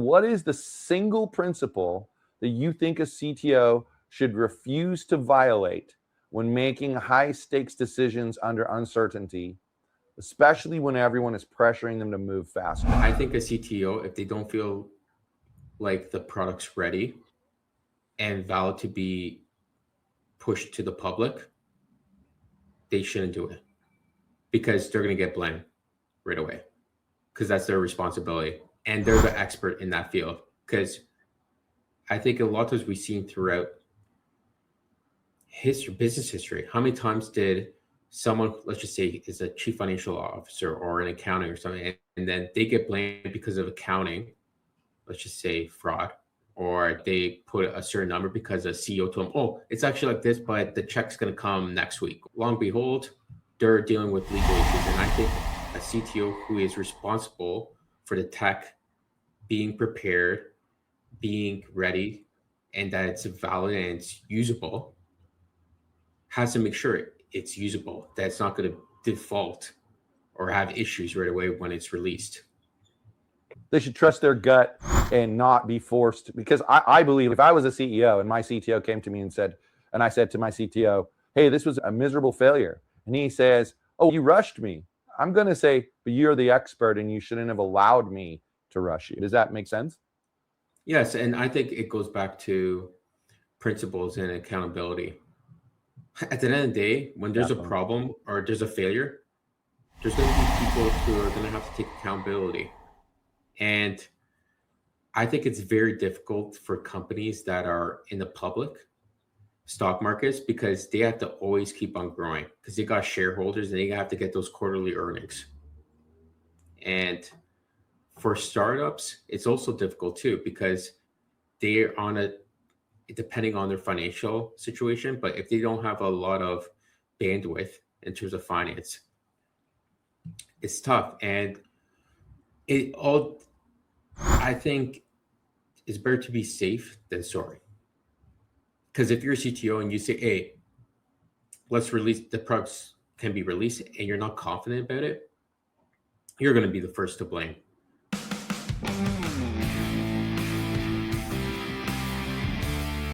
What is the single principle that you think a CTO should refuse to violate when making high stakes decisions under uncertainty, especially when everyone is pressuring them to move faster? I think a CTO, if they don't feel like the product's ready and valid to be pushed to the public, they shouldn't do it, because they're going to get blamed right away, because that's their responsibility. And they're the expert in that field. Because I think a lot of times we've seen throughout history, business history, how many times did someone, let's just say, is a chief financial officer or an accounting or something, and then they get blamed because of accounting, let's just say fraud, or they put a certain number because a CEO told them, oh, it's actually like this, but the check's going to come next week. Long and behold, they're dealing with legal issues. And I think a CTO who is responsible for the tech being prepared, being ready, and that it's valid and it's usable, has to make sure it's usable, that it's not going to default or have issues right away when it's released. They should trust their gut and not be forced, because I believe if I was a CEO and my CTO came to me and said, and I said to my CTO, hey, this was a miserable failure. And he says, oh, you rushed me. I'm going to say, but you're the expert and you shouldn't have allowed me to rush you. Does that make sense? Yes. And I think it goes back to principles and accountability. At the end of the day, when there's a problem or there's a failure, there's going to be people who are going to have to take accountability. And I think it's very difficult for companies that are in the public stock markets, because they have to always keep on growing, because they got shareholders and they have to get those quarterly earnings. And for startups, it's also difficult too, because they're on a, depending on their financial situation, but if they don't have a lot of bandwidth in terms of finance, it's tough. And it all, I think, it's better to be safe than sorry. Because if you're a CTO and you say, hey, let's release, the products can be released, and you're not confident about it, you're going to be the first to blame.